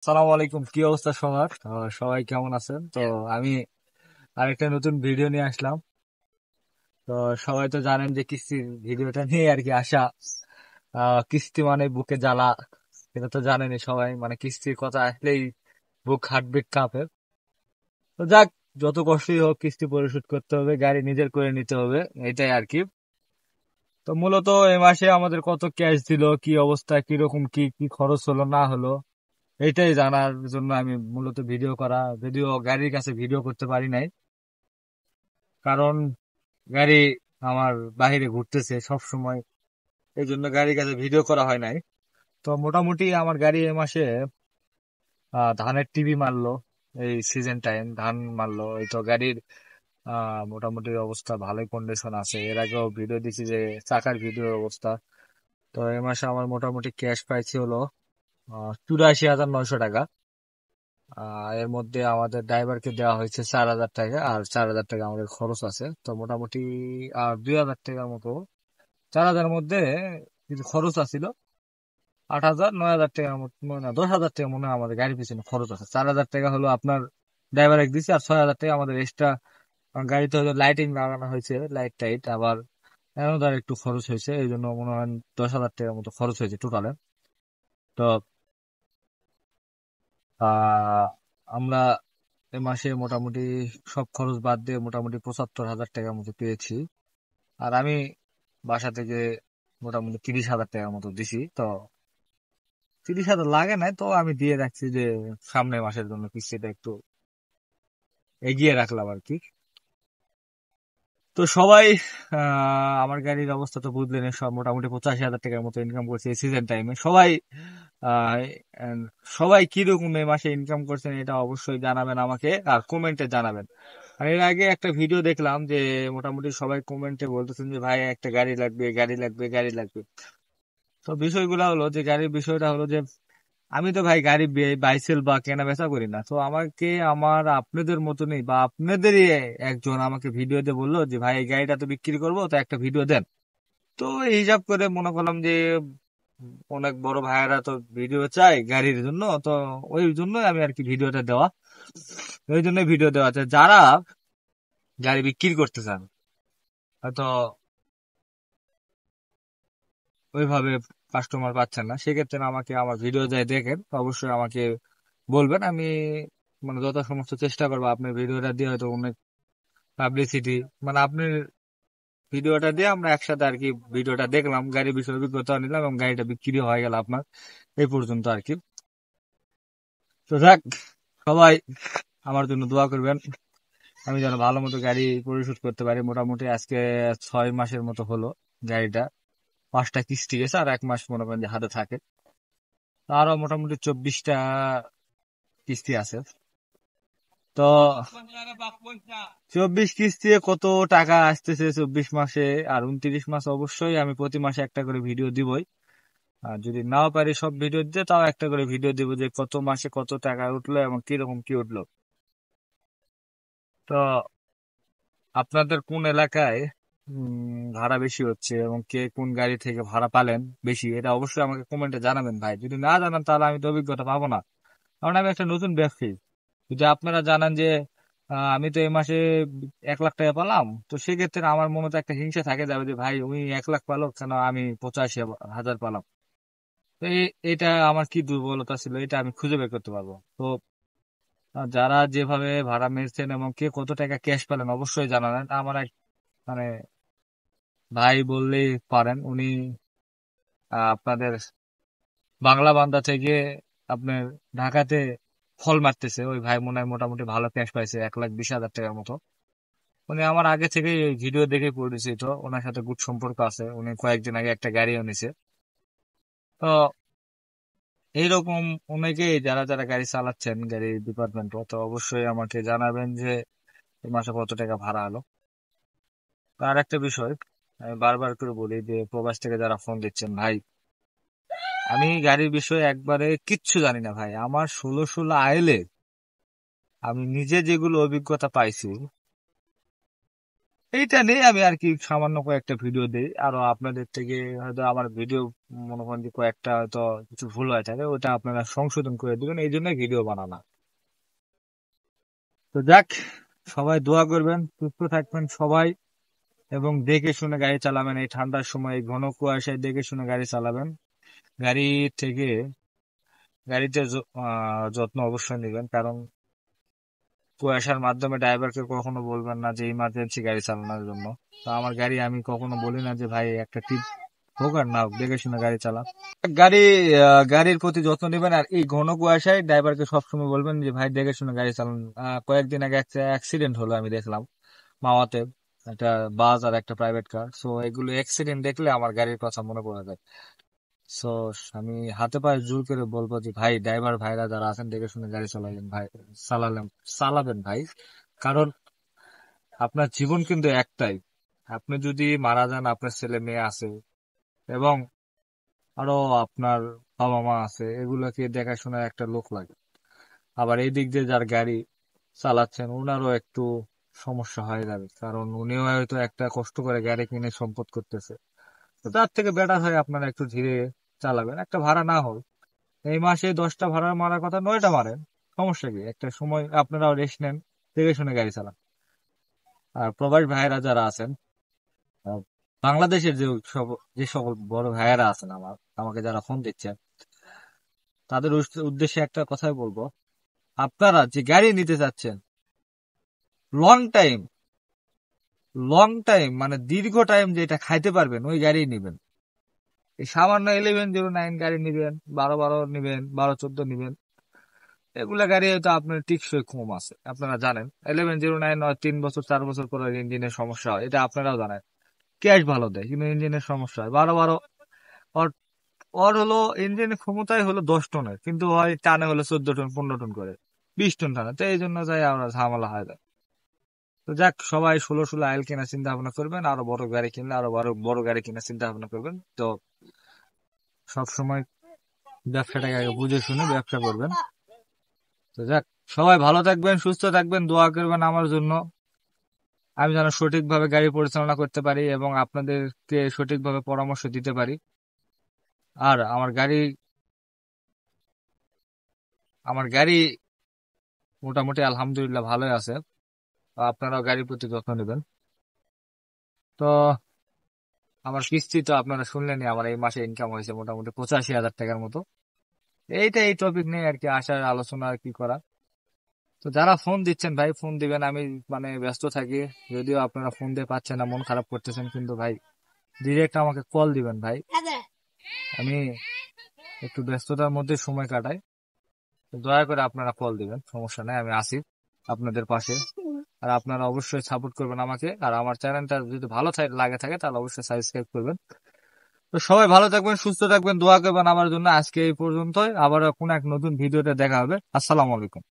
সালাম আলাইকুম, কি অবস্থা সবার? সবাই কেমন আছেন? তো আমি আরেকটা নতুন ভিডিও নিয়ে আসলাম। তো সবাই তো জানেন যে কিস্তির ভিডিওটা নিয়ে আর কি আসা। কিস্তি মানে বুকে জ্বালা, এটা তো জানেনই সবাই। মানে কিস্তির কথা আসলেই বুক হার্টবিট কাঁপে। তো যাক, যত কষ্টই হোক কিস্তি পরিশোধ করতে হবে, গাড়ি নিজের করে নিতে হবে, এটাই আর কি। তো মূলত এই মাসে আমাদের কত ক্যাশ দিল, কি অবস্থা, কিরকম কি কি খরচ হলো না হলো, এইটাই জানার জন্য আমি মূলত ভিডিও করা। যদিও গাড়ির কাছে ভিডিও করতে পারি নাই, কারণ গাড়ি আমার বাইরে ঘুরতেছে সব সময়, এই জন্য গাড়ির কাছে ভিডিও করা হয় নাই। তো মোটামুটি আমার গাড়ি এ মাসে ধানের টিভি মারলো। এই সিজন টাইম ধান মারলো, এই তো গাড়ির মোটামুটি অবস্থা ভালোই, কন্ডিশন আছে। এর আগেও ভিডিও দিছি যে চাকার ভিডিও অবস্থা। তো এ মাসে আমার মোটামুটি ক্যাশ পাইছি হলো 84,900 টাকা। এর মধ্যে আমাদের ড্রাইভারকে দেওয়া হয়েছে 4,000 টাকা, আর 4,000 টাকা আমাদের খরচ আছে। তো মোটামুটি আর 2,000 টাকার মতো, 4,000 মধ্যে কিছু খরচ আছিল। 8,000, 9,000 টাকার মতো, না 10,000 টাকা মনে হয় আমাদের গাড়ির পিছনে খরচ আছে। 4,000 টাকা হলো আপনার ড্রাইভার এক দিচ্ছে, আর 6,000 টাকা আমাদের এক্সট্রা গাড়িতে হলো লাইটিং লাগানো হয়েছে, লাইট টাইট, আবার এর একটু খরচ হয়েছে, এই জন্য মনে হয় 10,000 টাকার মতো খরচ হয়েছে টোটালে। তো আহ আমরা এ মাসে মোটামুটি সব খরচ বাদ দিয়ে মোটামুটি 75,000 টাকার মতো পেয়েছি। আর আমি বাসা থেকে মোটামুটি 30,000 টাকার মতো দিছি। তো 30,000 লাগে নাই, তো আমি দিয়ে রাখছি যে সামনের মাসের জন্য কিস্তিটা একটু এগিয়ে রাখলাম আর কি। তো সবাই আমার গাড়ির অবস্থা তো বুঝলেন, সব মোটামুটি 85,000 টাকার মতো ইনকাম করছে এই সিজন টাইমে সবাই। আহ, and সবাই কিরকম এই মাসে ইনকাম করছেন এটা অবশ্যই জানাবেন আমাকে, আর কমেন্টে জানাবেন। আর এর আগে একটা ভিডিও দেখলাম যে মোটামুটি সবাই কমেন্টে বলতেছেন যে ভাই একটা গাড়ি লাগবে, গাড়ি লাগবে, গাড়ি লাগবে। তো বিষয়গুলো হলো যে, গাড়ির বিষয়টা হলো যে আমি তো ভাই গাড়ি বাইসেল বা কেনা বেচা করি না। তো আমাকে আমার আপনাদের মতনই বা আপনাদেরই একজন আমাকে ভিডিও দিয়ে বললো যে ভাই এই গাড়িটা তো বিক্রি করবো, তো একটা ভিডিও দেন। তো এই হিসাব করে মনে করলাম যে অনেক বড় ভাইয়েরা তো ভিডিও চাই গাড়ির জন্য, তো ওই জন্য আমি আর কি ভিডিওটা দেওয়া। ওই জন্য ভিডিও দেওয়া আছে, যারা গাড়ি বিক্রি করতে চান, হয়তো ওইভাবে কাস্টমার পাচ্ছেন না, সেক্ষেত্রে আমাকে আমার ভিডিও যায় দেখেন, তো অবশ্যই আমাকে বলবেন। আমি মানে যত সমস্ত চেষ্টা করবো আপনার ভিডিওটা দিয়ে হয়তো অনেক পাবলিসিটি, মানে আপনি ভিডিওটা দিয়ে আমরা একসাথে আর কি ভিডিওটা দেখলাম, গাড়ির বিষয়ে অভিজ্ঞতা নিলাম এবং গাড়িটা বিক্রি হয়ে গেল আপনার, এই পর্যন্ত আর কি। তো যাক, সবাই আমার জন্য দোয়া করবেন, আমি যেন ভালো মতো গাড়ি পরিশোধ করতে পারি। মোটামুটি আজকে 6 মাসের মতো হলো গাড়িটা, 5টা কিস্তি গেছে, আর 1 মাস মনে করেন যে হাতে থাকে। তো আরো মোটামুটি 24টা কিস্তি আছে। তো 24 কিস্তি কত টাকা আসতেছে 24 মাসে? আর 29 মাস অবশ্যই আমি প্রতি মাসে একটা করে ভিডিও দিবই। আর যদি নাও পারি সব ভিডিও দিতে, তাও একটা করে ভিডিও দিব যে কত মাসে কত টাকা উঠলো এবং কিরকম কি উঠলো। তো আপনাদের কোন এলাকায় ভাড়া বেশি হচ্ছে এবং কে কোন গাড়ি থেকে ভাড়া পালেন বেশি, এটা অবশ্যই আমাকে কমেন্টে জানাবেন ভাই। যদি না জানান তাহলে আমি তো অভিজ্ঞতা পাবো না, কারণ আমি একটা নতুন ব্যবসায়ী। যদি আপনারা জানান যে আমি তো এই মাসে 1 লাখ টাকা পেলাম, তো সেক্ষেত্রে আমার মনে তো একটা হিংসা থাকে যাবে যে ভাই উনি 1 লাখ পেলো কেন, আমি 85,000 পেলাম। তো এটা আমার কি দুর্বলতা ছিল, এটা আমি খুঁজে বের করতে পারবো। তো যারা যেভাবে ভাড়া মেরেছেন এবং কে কত টাকা ক্যাশ পেলেন অবশ্যই জানালেন। আমার এক মানে ভাই বললেই পারেন, উনি আপনাদের বাংলা বান্দা থেকে আপনার ঢাকাতে ফল মারতেছে, ওই ভাই মনে হয় মোটামুটি ভালো ক্যাশ পাইছে 1,20,000 টাকার মতো। উনি আমার আগে থেকে এই ভিডিও দেখে পরিচিত, ওনার সাথে গুড সম্পর্ক আছে, উনি কয়েকদিন আগে একটা গাড়িও নিছে। তো এইরকম অনেকেই যারা যারা গাড়ি চালাচ্ছেন, গাড়ি ডিপার্টমেন্ট, তো অবশ্যই আমাকে জানাবেন যে এই মাসে কত টাকা ভাড়া হলো। আর একটা বিষয় আমি বারবার করে বলি যে প্রবাস থেকে যারা ফোন দিচ্ছেন ভাই, আমি গাড়ির বিষয়ে একবারে কিচ্ছু জানি না ভাই। আমার 16 আইলে আমি নিজে যেগুলো অভিজ্ঞতা পাইছি, এইটা নিয়ে আমি আর কি সামান্য কয়েকটা ভিডিও দিই, আরো আপনাদের থেকে হয়তো আমার ভিডিও মনে করেন যে কয়েকটা হয়তো কিছু ভুল হয়ে থাকে, ওটা আপনারা সংশোধন করে দিবেন, এই জন্য ভিডিও বানানো। তো যাক, সবাই দোয়া করবেন, সুস্থ থাকবেন সবাই, এবং দেখে শুনে গাড়ি চালাবেন। এই ঠান্ডার সময় এই ঘন কুয়াশায় দেখে শুনে গাড়ি চালাবেন। গাড়ি থেকে গাড়িতে যত্ন অবশ্যই নেবেন, কারণ কুয়াশার মাধ্যমে ড্রাইভারকে কখনো বলবেন না যে ইমার্জেন্সি গাড়ি চালানোর জন্য। তো আমার গাড়ি আমি কখনো বলি না যে ভাই একটা টিপ হোক আর না হোক, দেখে শুনে গাড়ি চালান। গাড়ি গাড়ির প্রতি যত্ন নেবেন, আর এই ঘন কুয়াশায় ড্রাইভারকে সবসময় বলবেন যে ভাই দেখে শুনে গাড়ি চালান। কয়েকদিন আগে একটা অ্যাক্সিডেন্ট হলো, আমি দেখলাম মাওয়াতে, একটা বাস আর একটা প্রাইভেট কার। সো এগুলো অ্যাক্সিডেন্ট দেখলে আমার গাড়ির কথা মনে পড়ে যায়। সো আমি হাতে পায়ে জোর করে বলবো যে ভাই, ড্রাইভার ভাইরা যারা আছেন দেখে শুনে গাড়ি চালাবেন ভাই, চালালেন চালাবেন ভাই। কারণ আপনার জীবন কিন্তু একটাই। আপনি যদি মারা যান, আপনার ছেলে মেয়ে আছে, এবং আরো আপনার বাবা মা আছে, এগুলোকে দেখাশোনার একটা লোক লাগে। আবার এই দিক দিয়ে যার গাড়ি চালাচ্ছেন ওনারও একটু সমস্যা হয়ে যাবে, কারণ উনিও হয়তো একটা কষ্ট করে গাড়ি কিনে সম্পদ করতেছে। তো তার থেকে বেটার হয় আপনারা একটু ধীরে চালাবেন, একটা ভাড়া না হোক। এই মাসে 10টা ভাড়া মারার কথা 9টা মারেন, সমস্যা কি? একটা সময় আপনারাও রেস্ট নেন, দেখে শুনে গাড়ি চালান। আর প্রবাস ভাইয়েরা যারা আছেন, আহ, বাংলাদেশের যে সকল বড় ভাইয়েরা আছেন, আমাকে যারা ফোন দিচ্ছেন, তাদের উদ্দেশ্যে একটা কথাই বলবো। আপনারা যে গাড়ি নিতে চাচ্ছেন, লং টাইম, লং টাইম মানে দীর্ঘ টাইম যেটা খাইতে পারবেন, ওই গাড়ি নিবেন। এই সামান্য 1109 গাড়ি নিবেন, 1212 নিবেন, 1214 নিবেন, এগুলা গাড়ি হয়তো আপনার টিকসই কম আছে। আপনারা জানেন 1109 3 বছর 4 বছর পরে ইঞ্জিনের সমস্যা হয়, এটা আপনারাও জানেন। ক্যাশ ভালো দেয় কিন্তু ইঞ্জিনের সমস্যা হয়। 1212 ওর ওর হলো ইঞ্জিনের ক্ষমতায় হলো 10 টনের, কিন্তু হয় টানে হলো 14 টন 15 টন করে, 20 টন টানে। তো এই জন্য যাই আমরা ঝামেলা হয় যায়। তো যাক, সবাই 16 আইল কেনার চিন্তা ভাবনা করবেন, আরো বড় গাড়ি কিনলে আরো বড় বড় গাড়ি কেনার চিন্তা ভাবনা করবেন। তো সব সময় ব্যবসাটাকে আগে বুঝে শুনে ব্যবসা করবেন। তো যাক, সবাই ভালো থাকবেন, সুস্থ থাকবেন, দোয়া করবেন আমার জন্য, আমি যেন সঠিকভাবে গাড়ি পরিচালনা করতে পারি এবং আপনাদেরকে সঠিকভাবে পরামর্শ দিতে পারি। আর আমার গাড়ি মোটামুটি আলহামদুলিল্লাহ ভালোই আছে। আপনারাও গাড়ির প্রতি যত্ন নেবেন। তো আমার কিস্তি তো আপনারা শুনলেনই, আমার এই মাসে ইনকাম হয়েছে মোটামুটি 85,000 টাকার মতো। এই টপিক নিয়ে আর কি আসার আলোচনা আর কি করা। তো যারা ফোন দিচ্ছেন ভাই, ফোন দিবেন, আমি মানে ব্যস্ত থাকি। যদিও আপনারা ফোন দিয়ে পাচ্ছেন না, মন খারাপ করতেছেন, কিন্তু ভাই ডিরেক্ট আমাকে কল দিবেন ভাই। আমি একটু ব্যস্ততার মধ্যে সময় কাটাই, তো দয়া করে আপনারা কল দিবেন, সমস্যা নাই, আমি আছি আপনাদের পাশে। আর আপনারা অবশ্যই সাপোর্ট করবেন আমাকে, আর আমার চ্যানেলটা যদি ভালো লাগে থাকে তাহলে অবশ্যই সাবস্ক্রাইব করবেন। তো সবাই ভালো থাকবেন, সুস্থ থাকবেন, দোয়া করবেন আমার জন্য। আজকে এই পর্যন্তই, আবার কোন এক নতুন ভিডিওতে দেখা হবে। আসসালামু আলাইকুম।